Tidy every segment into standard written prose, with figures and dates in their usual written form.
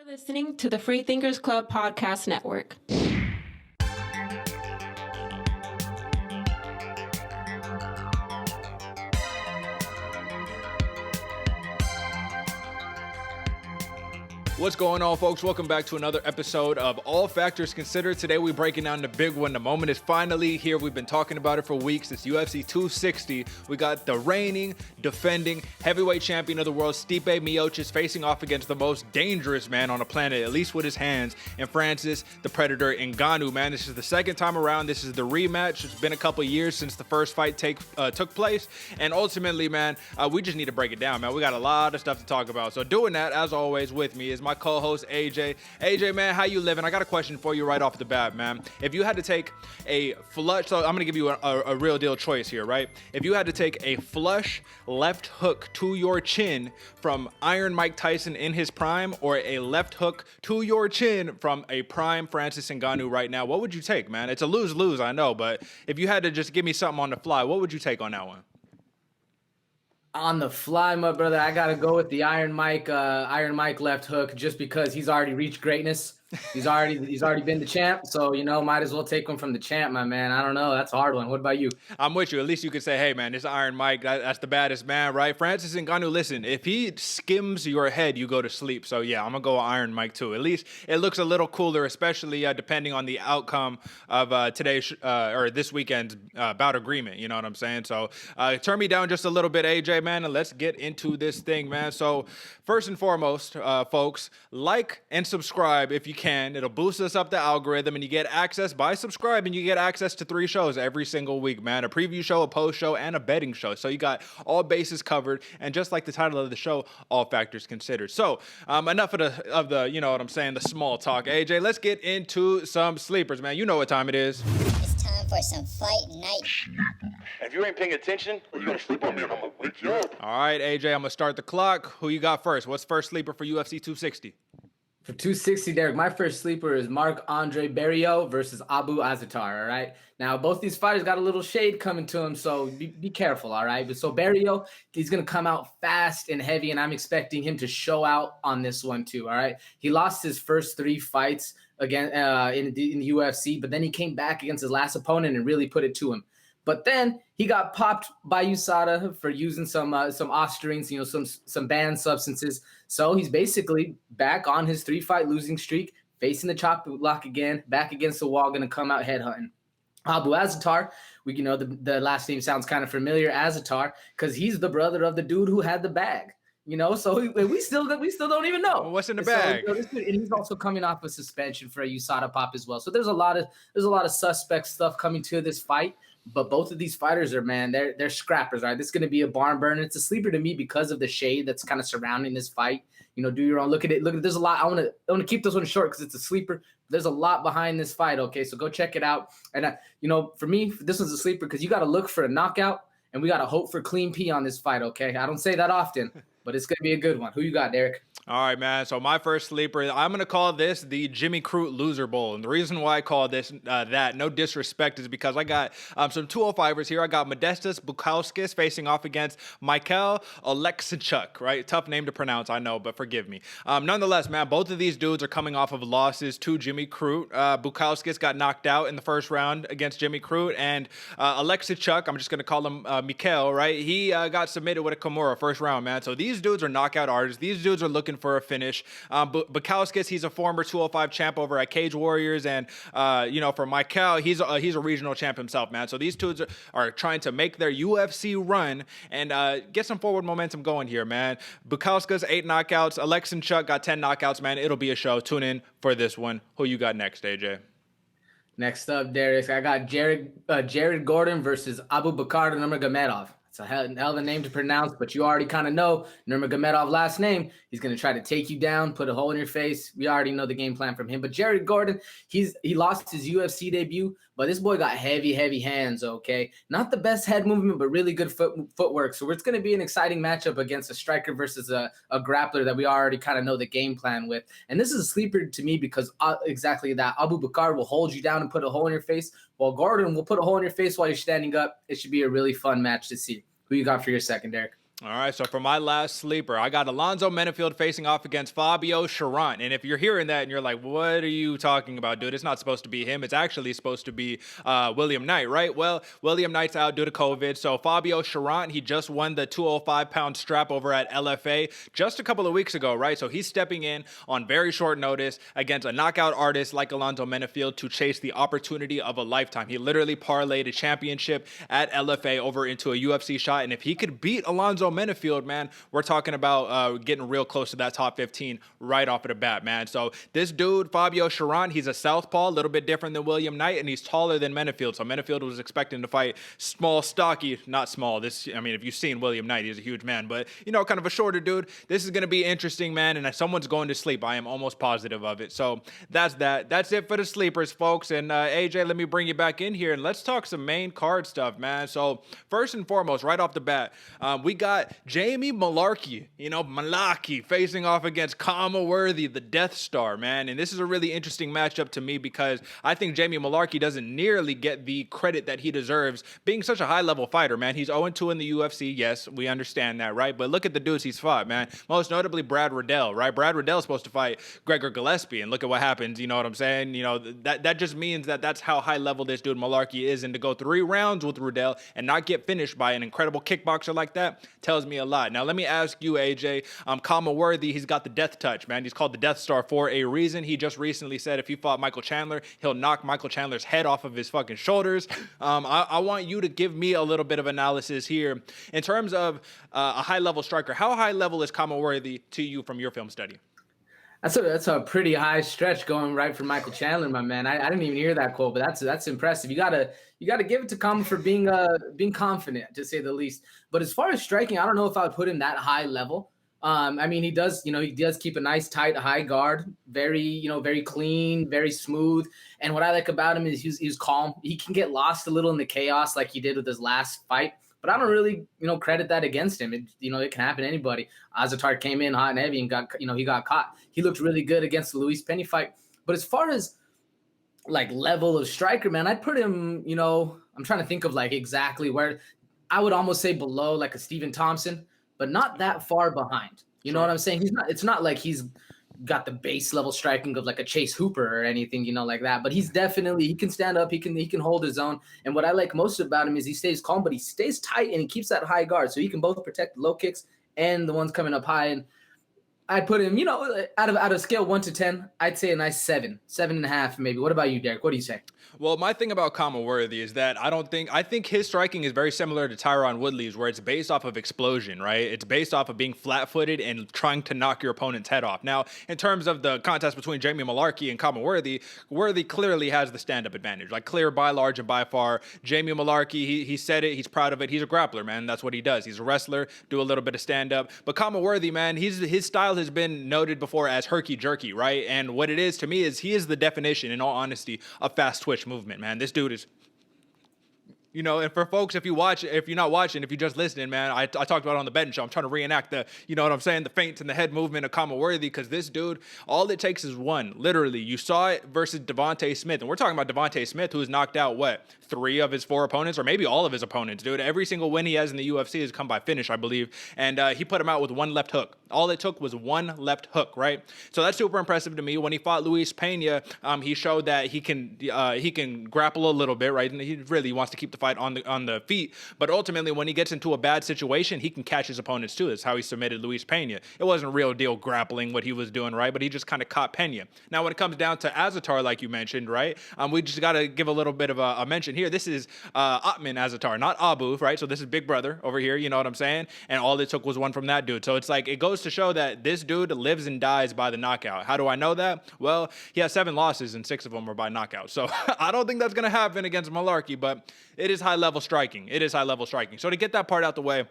Listening to the Free Thinkers Club Podcast Network. What's going on, folks? Welcome back to another episode of All Factors Considered. Today we're breaking down the big one. The moment is finally here. We've been talking about it for weeks. It's UFC 260. We got the reigning, defending heavyweight champion of the world, Stipe Miocic, facing off against the most dangerous man on the planet, at least with his hands, and Francis the Predator Ngannou. Man, this is the second time around. This is the rematch. It's been a couple years since the first fight took place, and ultimately, man, we just need to break it down, man. We got a lot of stuff to talk about. So doing that, as always, with me is my co-host AJ. AJ, man, how you living? I got a question for you right off the bat, man. If you had to take a flush, so I'm gonna give you a real deal choice here, right? If you had to take a flush left hook to your chin from Iron Mike Tyson in his prime, or a left hook to your chin from a prime Francis Ngannou right now, what would you take, man? It's a lose-lose, I know, but if you had to just give me something on the fly, what would you take on that one? On the fly, my brother, I gotta go with the Iron Mike left hook, just because he's already reached greatness. He's already been the champ, so might as well take him from the champ, my man. I don't know, that's a hard one. What about you? I'm with you. At least you could say, hey, man, this Iron Mike, that's the baddest man, right? Francis Ngannou, listen, if he skims your head, you go to sleep. So yeah, I'm gonna go Iron Mike too. At least it looks a little cooler, especially depending on the outcome of today's or this weekend's bout agreement. You know what I'm saying? So turn me down just a little bit, AJ, man, and let's get into this thing, man. So first and foremost, folks, like and subscribe if you can. It'll boost us up the algorithm, and you get access by subscribing. You get access to 3 shows every single week, man. A preview show, a post show, and a betting show. So you got all bases covered, and just like the title of the show, all factors considered. So enough of the you know what I'm saying, the small talk. AJ, let's get into some sleepers, man. You know what time it is. It's time for some fight night. If you ain't paying attention, you're gonna sleep on me and I'm gonna wake you up. All right, AJ, I'm gonna start the clock. Who you got first? What's first sleeper for UFC 260? For 260, Derek, my first sleeper is Marc-Andre Barriault versus Abu Azaitar, all right? Now, both these fighters got a little shade coming to them, so be careful, all right? But so Barriault, he's going to come out fast and heavy, and I'm expecting him to show out on this one too, all right? He lost his first 3 fights again in the UFC, but then he came back against his last opponent and really put it to him. But then he got popped by USADA for using some ostarines, some banned substances. So he's basically back on his 3-fight losing streak, facing the chop block again, back against the wall, going to come out headhunting. Abu Azaitar, the last name sounds kind of familiar, Azaitar, because he's the brother of the dude who had the bag. So we still don't even know what's in the bag. And he's also coming off a suspension for a USADA pop as well. So there's a lot of suspect stuff coming to this fight. But both of these fighters are, man, they're scrappers, right? This is going to be a barn burner. It's a sleeper to me because of the shade that's kind of surrounding this fight. Do your own. Look at it. There's a lot. I want to keep this one short because it's a sleeper. There's a lot behind this fight. Okay, so go check it out. And for me, this one's a sleeper because you got to look for a knockout, and we got to hope for clean P on this fight. Okay, I don't say that often, but it's going to be a good one. Who you got, Derek? All right, man. So my first sleeper, I'm going to call this the Jimmy Crute Loser Bowl. And the reason why I call this that, no disrespect, is because I got some 205ers here. I got Modestas Bukauskas facing off against Michael Oleksichuk, right? Tough name to pronounce, I know, but forgive me. Nonetheless, man, both of these dudes are coming off of losses to Jimmy Crute. Bukauskas got knocked out in the first round against Jimmy Crute. And Oleksichuk, I'm just going to call him Mikhail, right? He got submitted with a Kimura first round, man. So these dudes are knockout artists. These dudes are looking for a finish. Bukauskas, he's a former 205 champ over at Cage Warriors, and for Michael, he's a regional champ himself, man. So these two are trying to make their UFC run and get some forward momentum going here, man. Bukauskas 8 knockouts, Oleksichuk got 10 knockouts, man. It'll be a show. Tune in for this one. Who you got next, AJ? Next up, Darius, I got Jared Gordon versus Abu Bakar Nurmagomedov. It's a hell of a name to pronounce, but you already kind of know Nurmagomedov last name. He's going to try to take you down, put a hole in your face. We already know the game plan from him. But Jared Gordon, he lost his UFC debut, but this boy got heavy hands, okay? Not the best head movement, but really good footwork. So it's going to be an exciting matchup against a striker versus a grappler that we already kind of know the game plan with. And this is a sleeper to me because exactly that. Abu Bakar will hold you down and put a hole in your face, while Gordon will put a hole in your face while you're standing up. It should be a really fun match to see. Who you got for your second, Derek? All right, so for my last sleeper, I got Alonzo Menifield facing off against Fabio Cherant. And if you're hearing that and you're like, what are you talking about, dude? It's not supposed to be him. It's actually supposed to be William Knight, right? Well, William Knight's out due to COVID. So Fabio Cherant, he just won the 205-pound strap over at LFA just a couple of weeks ago, right? So he's stepping in on very short notice against a knockout artist like Alonzo Menifield to chase the opportunity of a lifetime. He literally parlayed a championship at LFA over into a UFC shot. And if he could beat Alonzo Menifield, man, we're talking about getting real close to that top 15 right off of the bat, man. So this dude, Fabio Cherant, he's a southpaw, a little bit different than William Knight, and he's taller than Menifield. So Menifield was expecting to fight small, stocky, not small. I mean, if you've seen William Knight, he's a huge man, but, you know, kind of a shorter dude. This is going to be interesting, man, and someone's going to sleep. I am almost positive of it. So that's that. That's it for the sleepers, folks. And AJ, let me bring you back in here, and let's talk some main card stuff, man. So first and foremost, right off the bat, we got Jamie Mullarkey, Mullarkey facing off against Khama Worthy, the Death Star, man. And this is a really interesting matchup to me because I think Jamie Mullarkey doesn't nearly get the credit that he deserves being such a high-level fighter, man. He's 0-2 in the UFC. Yes, we understand that, right? But look at the dudes he's fought, man. Most notably Brad Riddell, right? Brad Riddell's supposed to fight Gregor Gillespie, and look at what happens, you know what I'm saying? That just means that's how high-level this dude Mullarkey is, and to go 3 rounds with Riddell and not get finished by an incredible kickboxer like that tells me a lot. Now, let me ask you, AJ, Khama Worthy, he's got the death touch, man. He's called the Death Star for a reason. He just recently said if he fought Michael Chandler, he'll knock Michael Chandler's head off of his fucking shoulders. I want you to give me a little bit of analysis here. In terms of a high-level striker, how high-level is Khama Worthy to you from your film study? That's a pretty high stretch going right for Michael Chandler, my man. I didn't even hear that quote, but that's impressive. You gotta give it to Khama for being confident, to say the least. But as far as striking, I don't know if I would put him that high level. I mean, he does keep a nice tight high guard, very clean, very smooth. And what I like about him is he's calm. He can get lost a little in the chaos like he did with his last fight. But I don't really, credit that against him. It can happen to anybody. Azatar came in hot and heavy and he got caught. He looked really good against the Luis Penny fight. But as far as like level of striker, man, I'd put him, I'm trying to think of like exactly where. I would almost say below like a Stephen Thompson, but not that far behind. You know what I'm saying? It's not like he's got the base level striking of like a Chase Hooper or anything, like that. But he can stand up, he can hold his own. And what I like most about him is he stays calm, but he stays tight and he keeps that high guard. So he can both protect the low kicks and the ones coming up high. And I'd put him, out of scale 1 to 10, I'd say a nice 7.5 maybe. What about you, Derek? What do you say? Well, my thing about Khama Worthy is that I think his striking is very similar to Tyron Woodley's, where it's based off of explosion, right? It's based off of being flat-footed and trying to knock your opponent's head off. Now, in terms of the contest between Jamie Mullarkey and Khama Worthy, Worthy clearly has the stand-up advantage, like clear by large and by far. Jamie Mullarkey, he said it, he's proud of it. He's a grappler, man. That's what he does. He's a wrestler, do a little bit of stand-up. But Khama Worthy, man, his style has been noted before as herky-jerky, right? And what it is to me is he is the definition, in all honesty, of fast twitch movement, man. This dude is, and for folks, if you're not watching, if you're just listening, man, I talked about it on the betting show. I'm trying to reenact the feints and the head movement of Khama Worthy, because this dude, all it takes is one. Literally, you saw it versus Devontae Smith, and we're talking about Devontae Smith, who has knocked out, 3 of his 4 opponents, or maybe all of his opponents, dude. Every single win he has in the UFC has come by finish, I believe, and he put him out with 1 left hook. All it took was 1 left hook, right? So that's super impressive to me. When he fought Luis Pena, he showed that he can grapple a little bit, right? And he really wants to keep the fight on the feet. But ultimately, when he gets into a bad situation, he can catch his opponents too. That's how he submitted Luis Pena. It wasn't real deal grappling what he was doing, right? But he just kind of caught Pena. Now, when it comes down to Azatar, like you mentioned, right? We just got to give a little bit of a mention here. This is Atman Azatar, not Abu, right? So this is Big Brother over here, you know what I'm saying? And all it took was 1 from that dude. So it's like, it goes to show that this dude lives and dies by the knockout. How do I know that? Well, he has 7 losses and 6 of them were by knockout. So I don't think that's going to happen against Mullarkey, but it is high-level striking. It is high-level striking. So to get that part out the way,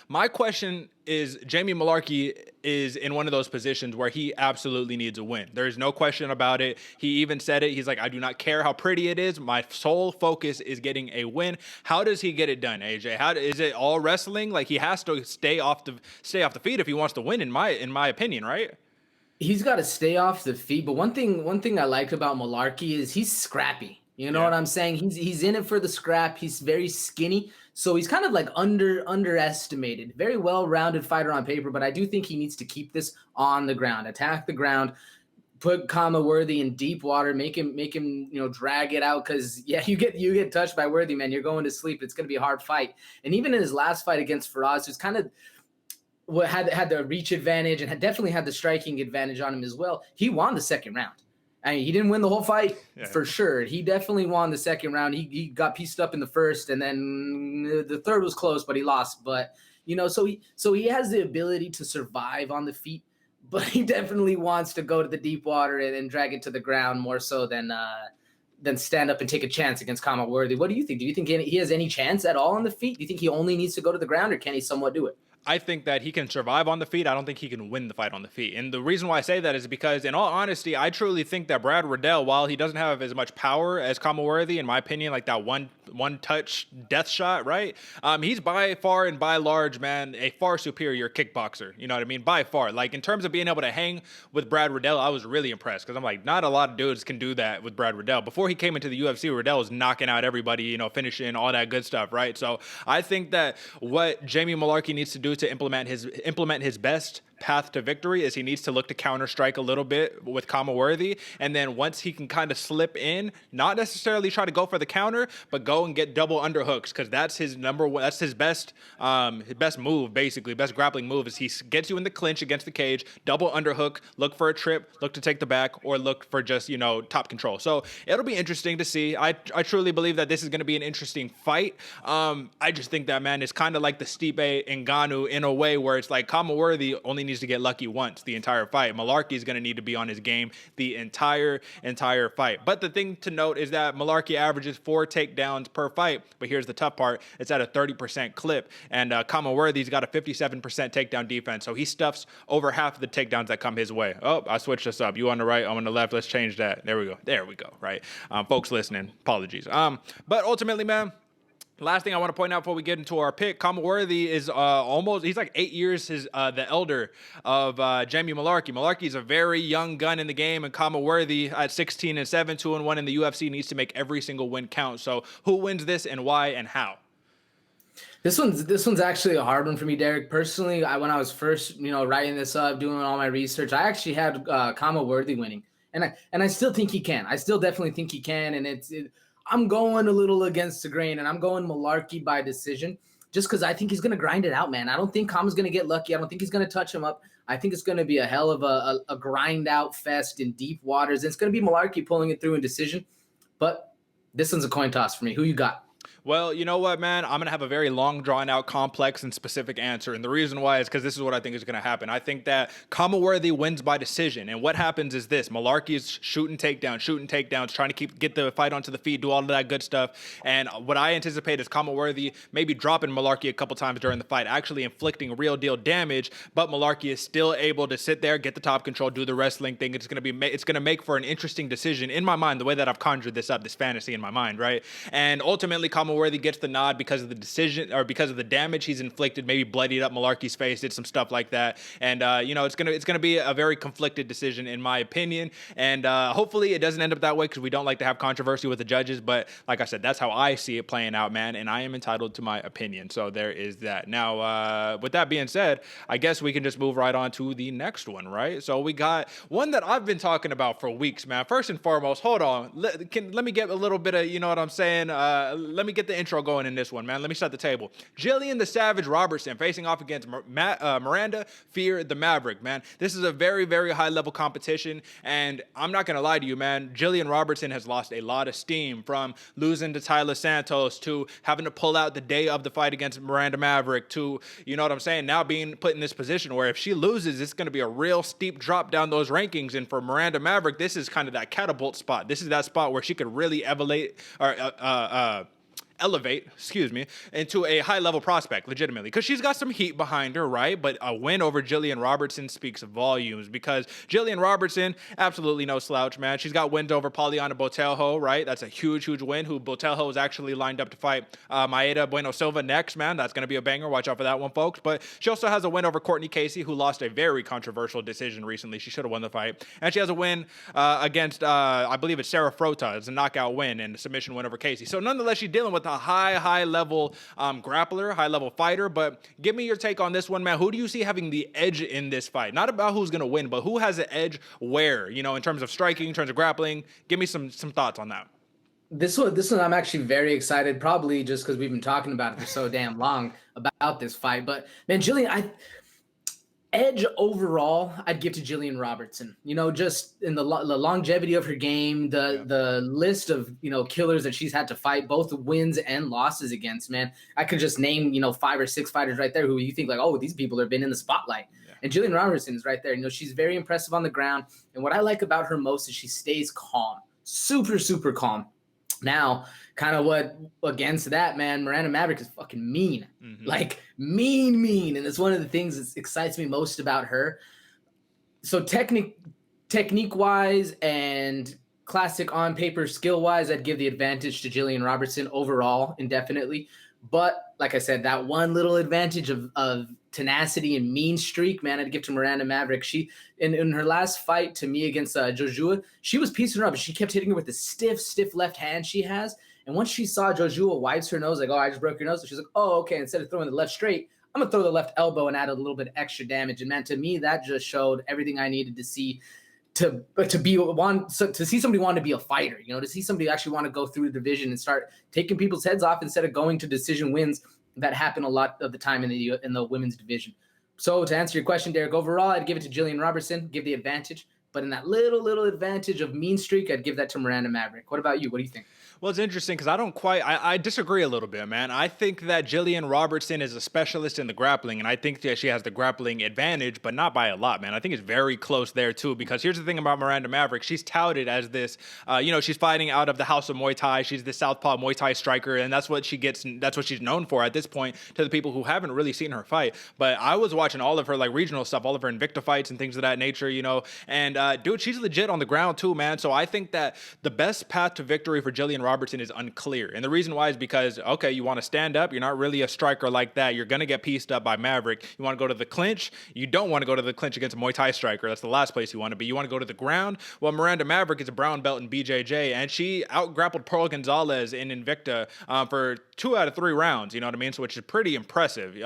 my question is, Jamie Mullarkey is in one of those positions where he absolutely needs a win. There's no question about it. He even said it. He's like, I do not care how pretty it is. My sole focus is getting a win. How does he get it done, AJ? Is it all wrestling? Like, he has to stay off the feet if he wants to win, in my opinion, right? He's got to stay off the feet. But one thing I like about Mullarkey is he's scrappy. You know what I'm saying? He's in it for the scrap. He's very skinny, so he's kind of like underestimated. Very well-rounded fighter on paper, but I do think he needs to keep this on the ground, attack the ground, put Khama Worthy in deep water, make him drag it out. Because you get touched by Worthy, man, you're going to sleep. It's gonna be a hard fight. And even in his last fight against Faraz, who's kind of had the reach advantage and definitely had the striking advantage on him as well, he won the second round. I mean, he didn't win the whole fight for sure. He definitely won the second round. He got pieced up in the first, and then the third was close, but he lost. But so he has the ability to survive on the feet, but he definitely wants to go to the deep water and drag it to the ground more so than stand up and take a chance against Khama Worthy. What do you think? Do you think he has any chance at all on the feet? Do you think he only needs to go to the ground, or can he somewhat do it? I think that he can survive on the feet. I don't think he can win the fight on the feet. And the reason why I say that is because, in all honesty, I truly think that Brad Riddell, while he doesn't have as much power as Khama Worthy, in my opinion, like that one touch death shot, right? He's by far and by large, man, a far superior kickboxer. You know what I mean? By far. Like, in terms of being able to hang with Brad Riddell, I was really impressed, because I'm like, not a lot of dudes can do that with Brad Riddell. Before he came into the UFC, Riddell was knocking out everybody, finishing, all that good stuff, right? So I think that what Jamie Mullarkey needs to do to implement his best path to victory is he needs to look to counter strike a little bit with Khama Worthy, and then once he can kind of slip in, not necessarily try to go for the counter, but go and get double underhooks, because that's his number one, that's his best move, basically best grappling move, is he gets you in the clinch against the cage, double underhook, look for a trip, look to take the back, or look for just top control. So it'll be interesting to see. I truly believe that this is going to be an interesting fight. I just think that, man, it's kind of like the Stipe Ngannou in a way, where it's like Khama Worthy only needs to get lucky once the entire fight. Mullarkey is going to need to be on his game the entire fight. But the thing to note is that Mullarkey averages 4 takedowns per fight. But here's the tough part. It's at a 30% clip. And Khama Worthy's got a 57% takedown defense. So he stuffs over half of the takedowns that come his way. Oh, I switched this up. You on the right, I'm on the left. Let's change that. There we go. Right. Folks listening, apologies. But ultimately, man, last thing I want to point out before we get into our pick, Khama Worthy is he's like 8 years the elder of Jamie Mullarkey. Mullarkey's a very young gun in the game, and Khama Worthy at 16-7, 2-1 in the UFC needs to make every single win count. So who wins this and why and how? This one's actually a hard one for me, Derek. Personally, when I was first, writing this up, doing all my research, I actually had Khama Worthy winning, and I still think he can. I still definitely think he can, and I'm going a little against the grain, and I'm going Mullarkey by decision, just because I think he's going to grind it out, man. I don't think Khama's going to get lucky. I don't think he's going to touch him up. I think it's going to be a hell of a grind out fest in deep waters. And it's going to be Mullarkey pulling it through in decision. But this one's a coin toss for me. Who you got? Well, you know what, man? I'm going to have a very long, drawn-out, complex, and specific answer. And the reason why is because this is what I think is going to happen. I think that Khama Worthy wins by decision. And what happens is this. Mullarkey is shooting takedowns, trying to get the fight onto the feet, do all of that good stuff. And what I anticipate is Khama Worthy maybe dropping Mullarkey a couple times during the fight, actually inflicting real-deal damage. But Mullarkey is still able to sit there, get the top control, do the wrestling thing. It's going to make for an interesting decision in my mind, the way that I've conjured this up, this fantasy in my mind, right? And ultimately, Khama Worthy gets the nod because of the decision, or because of the damage he's inflicted, maybe bloodied up Mullarkey's face, did some stuff like that. And it's gonna be a very conflicted decision in my opinion. And hopefully it doesn't end up that way, because we don't like to have controversy with the judges. But like I said, that's how I see it playing out, man. And I am entitled to my opinion. So there is that. Now, with that being said, I guess we can just move right on to the next one, right? So we got one that I've been talking about for weeks, man. First and foremost, hold on. Let me get a little bit of, you know what I'm saying? Let me get the intro going in this one, man. Let me set the table. Gillian the Savage Robertson facing off against Miranda Fear the Maverick, man. This is a very, very high level competition, and I'm not gonna lie to you, man. Gillian Robertson has lost a lot of steam, from losing to Tyler Santos, to having to pull out the day of the fight against Miranda Maverick, to, you know what I'm saying, now being put in this position where if she loses, it's gonna be a real steep drop down those rankings. And for Miranda Maverick, this is kind of that catapult spot. This is that spot where she could really elevate, into a high-level prospect, legitimately, because she's got some heat behind her, right? But a win over Gillian Robertson speaks volumes, because Gillian Robertson, absolutely no slouch, man. She's got wins over Poliana Botelho, right? That's a huge win, who Botelho is actually lined up to fight Maeda Bueno Silva next, man. That's going to be a banger. Watch out for that one, folks. But she also has a win over Courtney Casey, who lost a very controversial decision recently. She should have won the fight. And she has a win against, I believe it's Sarah Frota. It's a knockout win and a submission win over Casey. So nonetheless, she's dealing with a high level grappler, high level fighter. But give me your take on this one, man. Who do you see having the edge in this fight? Not about who's going to win, but who has the edge where, in terms of striking, in terms of grappling. Give me some thoughts on that. This one, I'm actually very excited, probably just because we've been talking about it for so damn long about this fight. But man, Gillian, edge overall, I'd give to Gillian Robertson. Just in the longevity of her game, the list of killers that she's had to fight, both wins and losses against. Man, I could just name 5 or 6 fighters right there who you think like, oh, these people have been in the spotlight. Yeah. And Gillian Robertson is right there. She's very impressive on the ground. And what I like about her most is she stays calm, super calm. Now, kind of what against that, man, Miranda Maverick is fucking mean. Like mean. And it's one of the things that excites me most about her. So technique-wise and classic on-paper skill-wise, I'd give the advantage to Gillian Robertson overall, indefinitely. But like I said, that one little advantage of tenacity and mean streak, man, I'd give to Miranda Maverick. She in her last fight to me against Joshua, she was piecing her up, but she kept hitting her with the stiff left hand she has. And once she saw Joshua wipes her nose, like, oh, I just broke your nose. So she's like, oh, okay. Instead of throwing the left straight, I'm gonna throw the left elbow and add a little bit extra damage. And man, to me, that just showed everything I needed to see to see somebody want to be a fighter, to see somebody actually want to go through the division and start taking people's heads off instead of going to decision wins that happen a lot of the time in the women's division. So to answer your question, Derek, overall, I'd give it to Gillian Robertson, give the advantage. But in that little advantage of mean streak, I'd give that to Miranda Maverick. What about you? What do you think? Well, it's interesting because I disagree a little bit, man. I think that Gillian Robertson is a specialist in the grappling, and I think that she has the grappling advantage, but not by a lot, man. I think it's very close there, too, because here's the thing about Miranda Maverick. She's touted as this, she's fighting out of the House of Muay Thai. She's the Southpaw Muay Thai striker, and that's what she's known for at this point to the people who haven't really seen her fight. But I was watching all of her, regional stuff, all of her Invicta fights and things of that nature, and, dude, she's legit on the ground, too, man. So I think that the best path to victory for Gillian Robertson is unclear. And the reason why is because, okay, you want to stand up. You're not really a striker like that. You're going to get pieced up by Maverick. You want to go to the clinch. You don't want to go to the clinch against a Muay Thai striker. That's the last place you want to be. You want to go to the ground. Well, Miranda Maverick is a brown belt in BJJ, and she out-grappled Pearl Gonzalez in Invicta for 2 out of 3 rounds, you know what I mean? So which is pretty impressive,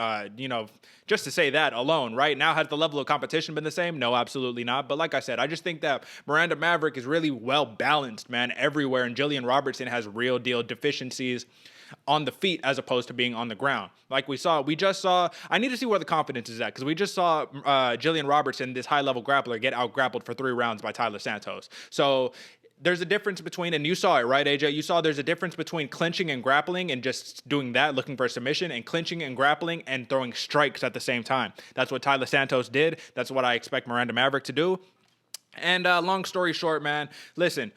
just to say that alone, right? Now, has the level of competition been the same? No, absolutely not. But like I said, I just think that Miranda Maverick is really well-balanced, man, everywhere, and Gillian Robertson has real deal deficiencies on the feet as opposed to being on the ground. Like we just saw, I need to see where the confidence is at, because we just saw Gillian Robertson, this high-level grappler, get out-grappled for 3 rounds by Tyler Santos. So there's a difference between, and you saw it, right, AJ? You saw there's a difference between clinching and grappling and just doing that, looking for a submission, and clinching and grappling and throwing strikes at the same time. That's what Tyler Santos did. That's what I expect Miranda Maverick to do. And long story short, man, listen,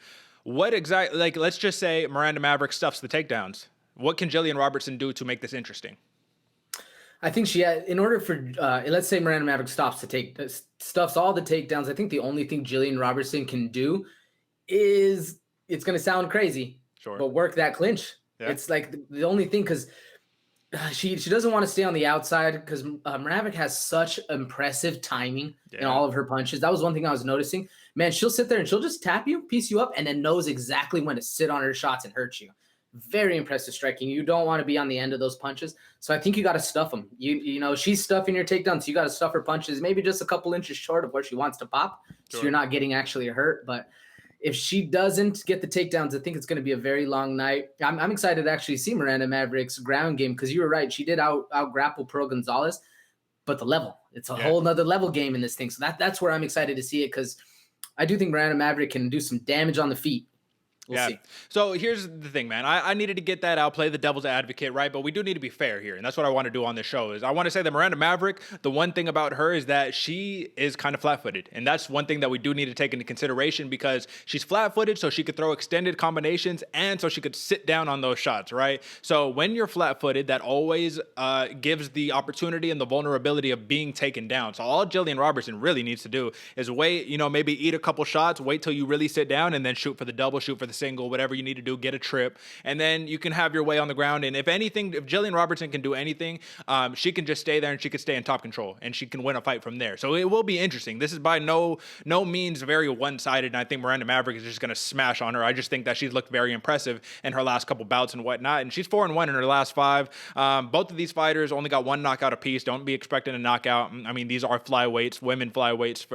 let's just say Miranda Maverick stuffs the takedowns. What can Gillian Robertson do to make this interesting? I think in order for, let's say Miranda Maverick stuffs all the takedowns, I think the only thing Gillian Robertson can do is, it's going to sound crazy, sure, but work that clinch. Yeah. It's like the only thing, because she doesn't want to stay on the outside, because Maverick has such impressive timing in all of her punches. That was one thing I was noticing. Man, she'll sit there and she'll just tap you, piece you up, and then knows exactly when to sit on her shots and hurt you. Very impressive striking. You don't want to be on the end of those punches. So I think you got to stuff them. She's stuffing your takedowns. So you got to stuff her punches, maybe just a couple inches short of where she wants to pop. Sure. So you're not getting actually hurt. But if she doesn't get the takedowns, I think it's going to be a very long night. I'm excited to actually see Miranda Maverick's ground game, because you were right. She did out grapple Pearl Gonzalez, but the level, it's a whole nother level game in this thing. So that's where I'm excited to see it, because I do think Miranda Maverick can do some damage on the feet. We'll see. So here's the thing, man. I needed to get that out, play the devil's advocate, right? But we do need to be fair here. And that's what I want to do on this show is I want to say that Miranda Maverick, the one thing about her is that she is kind of flat-footed. And that's one thing that we do need to take into consideration because she's flat-footed so she could throw extended combinations and so she could sit down on those shots, right? So when you're flat-footed, that always gives the opportunity and the vulnerability of being taken down. So all Gillian Robertson really needs to do is wait, maybe eat a couple shots, wait till you really sit down and then shoot for the double, shoot for the single, whatever you need to do, get a trip, and then you can have your way on the ground. And if Gillian Robertson can do anything, she can just stay there and she can stay in top control and she can win a fight from there. So it will be interesting. This is by no means very one-sided, and I think Miranda Maverick is just going to smash on her. I just think that she's looked very impressive in her last couple bouts and whatnot, and she's 4-1 in her last 5. Both of these fighters only got 1 knockout apiece. Don't be expecting a knockout. I mean, these are flyweights, women flyweights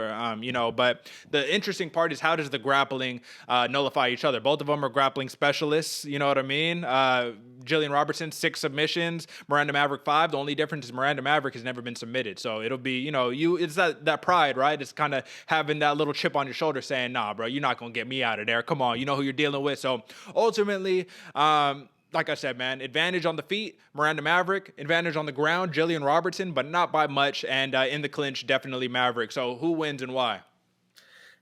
but the interesting part is how does the grappling nullify each other? Both of them are grappling specialists, you know what I mean? Gillian Robertson, 6 submissions, Miranda Maverick 5. The only difference is Miranda Maverick has never been submitted. So it'll be, it's that pride, right? It's kind of having that little chip on your shoulder saying, nah, bro, you're not going to get me out of there. Come on, you know who you're dealing with. So ultimately, like I said, man, advantage on the feet, Miranda Maverick. Advantage on the ground, Gillian Robertson, but not by much. And in the clinch, definitely Maverick. So who wins and why?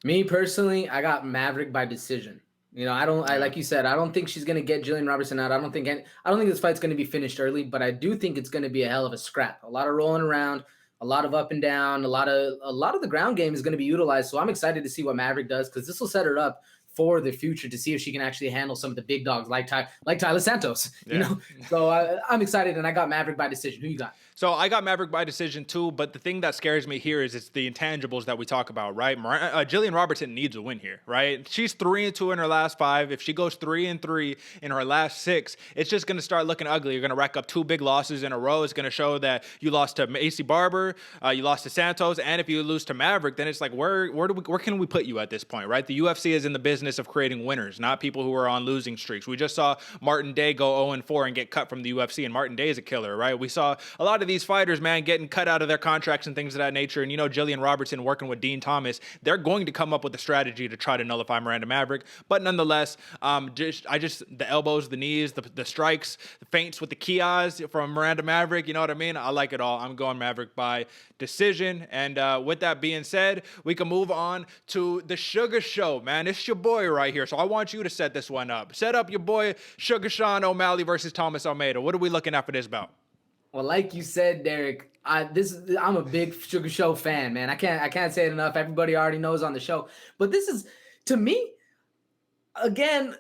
Me personally, I got Maverick by decision. Like you said, I don't think she's going to get Gillian Robertson out. I don't think this fight's going to be finished early, but I do think it's going to be a hell of a scrap. A lot of rolling around, a lot of up and down, a lot of the ground game is going to be utilized. So I'm excited to see what Maverick does because this will set her up for the future to see if she can actually handle some of the big dogs like Tyler Santos. Yeah. So I'm excited, and I got Maverick by decision. Who you got? So I got Maverick by decision too, but the thing that scares me here is it's the intangibles that we talk about, right? Gillian Robertson needs a win here, right? She's 3-2 in her last 5. If she goes 3-3 in her last 6, it's just going to start looking ugly. You're going to rack up 2 big losses in a row. It's going to show that you lost to Macy Barber, you lost to Santos, and if you lose to Maverick, then it's like where can we put you at this point, right? The UFC is in the business of creating winners, not people who are on losing streaks. We just saw Marc-Andre go 0-4 and get cut from the UFC, and Marc-Andre is a killer, right? We saw a lot of these fighters, man, getting cut out of their contracts and things of that nature. And Gillian Robertson working with Dean Thomas, they're going to come up with a strategy to try to nullify Miranda Maverick. But nonetheless, the elbows, the knees, the strikes, the feints with the kias from Miranda Maverick. You know what I mean? I like it all. I'm going Maverick by decision. And with that being said, we can move on to the Sugar Show, man. It's your boy right here. So I want you to set this one up. Set up your boy Sugar Sean O'Malley versus Thomas Almeida. What are we looking at for this bout? Well, like you said, Derek, I'm a big Sugar Show fan, man. I can't say it enough. Everybody already knows on the show. But this is, to me, again,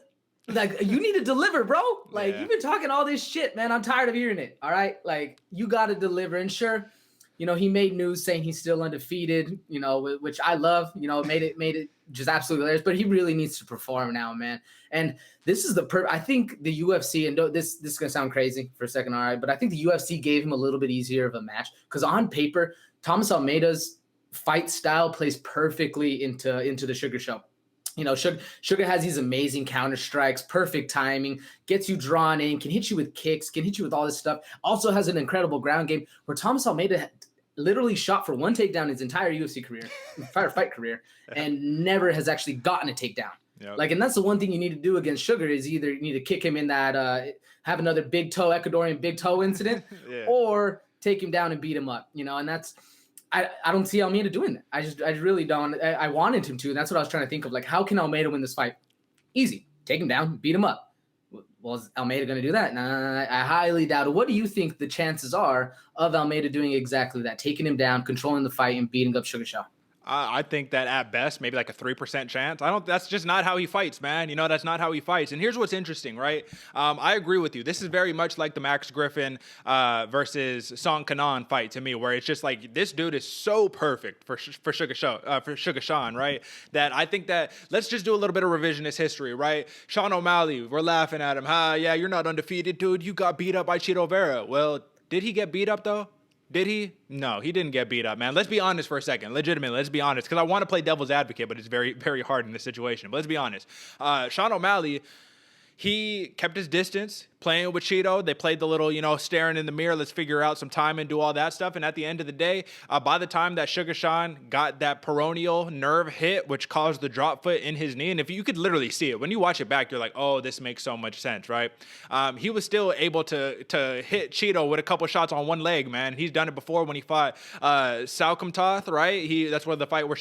like, you need to deliver, bro. Like, You've been talking all this shit, man. I'm tired of hearing it, all right? Like, you got to deliver. And sure, he made news saying he's still undefeated, which I love. Made it just absolutely hilarious. But he really needs to perform now, man. And this is I think the UFC, and this is going to sound crazy for a second, all right? But I think the UFC gave him a little bit easier of a match because on paper, Thomas Almeida's fight style plays perfectly into the Sugar Show. Sugar has these amazing counter strikes, perfect timing, gets you drawn in, can hit you with kicks, can hit you with all this stuff. Also has an incredible ground game where Thomas Almeida literally shot for 1 takedown his entire UFC career, entire fight career, and never has actually gotten a takedown. Yep. And that's the one thing you need to do against Sugar is either you need to kick him in that, have another Ecuadorian big toe incident, or take him down and beat him up, and that's, I don't see Almeida doing that. I really don't. I wanted him to, and that's what I was trying to think of. Like, how can Almeida win this fight? Easy. Take him down, beat him up. Well, is Almeida going to do that? Nah, I highly doubt it. What do you think the chances are of Almeida doing exactly that? Taking him down, controlling the fight, and beating up Sugar Show? I think that at best, maybe like a 3% chance. That's just not how he fights, man. That's not how he fights. And here's what's interesting, right? I agree with you. This is very much like the Max Griffin versus Song Kanan fight to me, where it's just like, this dude is so perfect for Sugar Sean, right? That I think that let's just do a little bit of revisionist history, right? Sean O'Malley, we're laughing at him. Yeah, you're not undefeated, dude. You got beat up by Chito Vera. Well, did he get beat up though? Did he? No, he didn't get beat up, man. Let's be honest for a second. Legitimately, let's be honest. Because I want to play devil's advocate, but it's very, very hard in this situation. But let's be honest. Sean O'Malley, he kept his distance, playing with Cheeto. They played the little, staring in the mirror. Let's figure out some time and do all that stuff. And at the end of the day, by the time that Sugar Sean got that peroneal nerve hit, which caused the drop foot in his knee, and if you could literally see it, when you watch it back, you're like, oh, this makes so much sense, right? He was still able to hit Cheeto with a couple shots on one leg, man. He's done it before when he fought Salcomtoth, right? That's where the fight where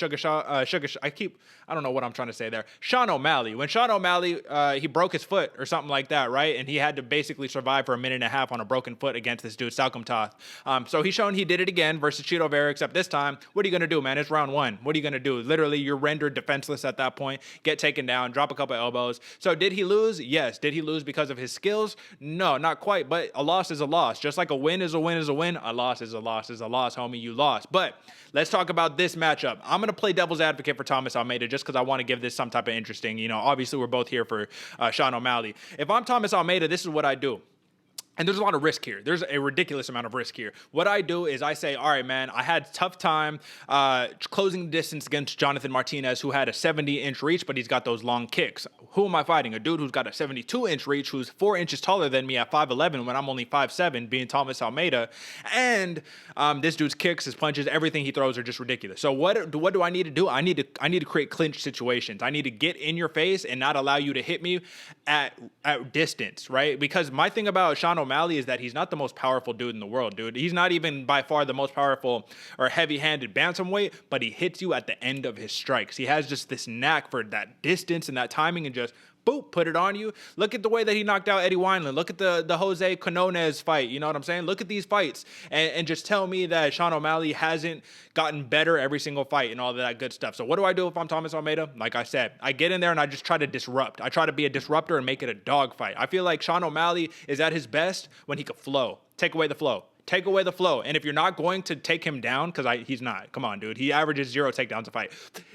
I don't know what I'm trying to say there. Sean O'Malley. When Sean O'Malley, he broke his foot or something like that, right? And he had to basically survive for a minute and a half on a broken foot against this dude, Salcomtoth. So he's shown he did it again versus Cheeto Vera, except this time, what are you going to do, man? It's round one. What are you going to do? Literally, you're rendered defenseless at that point. Get taken down, drop a couple elbows. So did he lose? Yes. Did he lose because of his skills? No, not quite. But a loss is a loss. Just like a win is a win is a win, a loss is a loss is a loss, homie. You lost. But let's talk about this matchup. I'm going to play devil's advocate for Thomas Almeida just because I want to give this some type of interesting, obviously we're both here for Sean O'Malley. If I'm Thomas Almeida, this is what I do. And there's a lot of risk here. There's a ridiculous amount of risk here. What I do is I say, all right, man, I had a tough time closing the distance against Jonathan Martinez, who had a 70-inch reach, but he's got those long kicks. Who am I fighting? A dude who's got a 72-inch reach, who's 4 inches taller than me at 5'11", when I'm only 5'7", being Thomas Almeida. And this dude's kicks, his punches, everything he throws are just ridiculous. So what do I need to do? I need to create clinch situations. I need to get in your face and not allow you to hit me at distance, right? Because my thing about Sean O'Malley is that he's not the most powerful dude in the world, dude. He's not even by far the most powerful or heavy-handed bantamweight, but he hits you at the end of his strikes. He has just this knack for that distance and that timing and just boop, put it on you. Look at the way that he knocked out Eddie Wineland. Look at the Jose Quinones fight. You know what I'm saying? Look at these fights and just tell me that Sean O'Malley hasn't gotten better every single fight and all of that good stuff. So what do I do if I'm Thomas Almeida? Like I said, I get in there and I just try to disrupt. I try to be a disruptor and make it a dogfight. I feel like Sean O'Malley is at his best when he could flow. Take away the flow. Take away the flow. And if you're not going to take him down, because he's not. Come on, dude. He averages 0 takedowns a fight.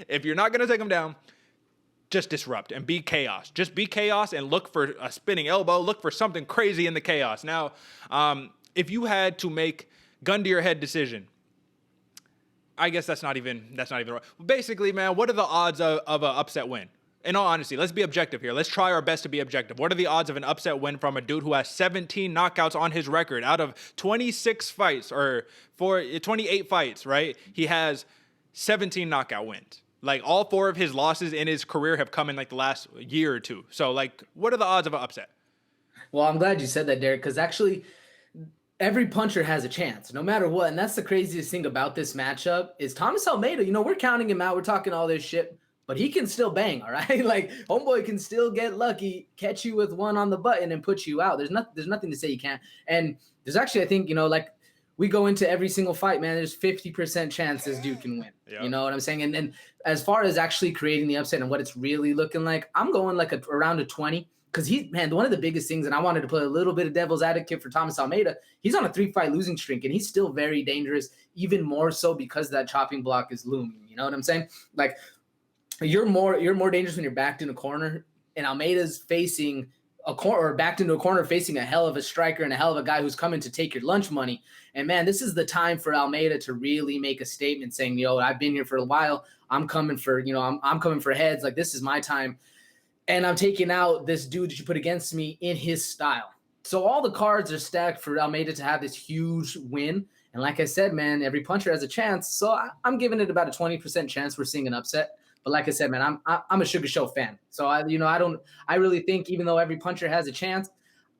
If you're not going to take him down, just disrupt and be chaos. Just be chaos and look for a spinning elbow. Look for something crazy in the chaos. Now, if you had to make gun to your head decision, I guess that's not even right. Basically, man, what are the odds of an upset win? In all honesty, let's be objective here. Let's try our best to be objective. What are the odds of an upset win from a dude who has 17 knockouts on his record out of 26 fights or 28 fights, right? He has 17 knockout wins. Like, all 4 of his losses in his career have come in, like, the last year or two. So, like, what are the odds of an upset? Well, I'm glad you said that, Derek, because actually every puncher has a chance, no matter what. And that's the craziest thing about this matchup is Thomas Almeida, we're counting him out. We're talking all this shit, but he can still bang, all right? Like, homeboy can still get lucky, catch you with one on the button and put you out. There's nothing to say you can't. And there's actually, I think, like, we go into every single fight, man, there's 50% chance this dude can win. Yep. You know what I'm saying? And as far as actually creating the upset and what it's really looking like, I'm going like around a 20 because one of the biggest things, and I wanted to put a little bit of devil's advocate for Thomas Almeida, he's on a 3-fight losing streak and he's still very dangerous, even more so because that chopping block is looming. You know what I'm saying? Like, you're more dangerous when you're backed in a corner and Almeida's facing a corner or backed into a corner facing a hell of a striker and a hell of a guy who's coming to take your lunch money. And man, this is the time for Almeida to really make a statement saying, I've been here for a while. I'm coming for, I'm coming for heads. Like, this is my time. And I'm taking out this dude that you put against me in his style. So all the cards are stacked for Almeida to have this huge win. And like I said, man, every puncher has a chance. So I'm giving it about a 20% chance we're seeing an upset. But like I said, man, I'm a Sugar Show fan. So I really think even though every puncher has a chance,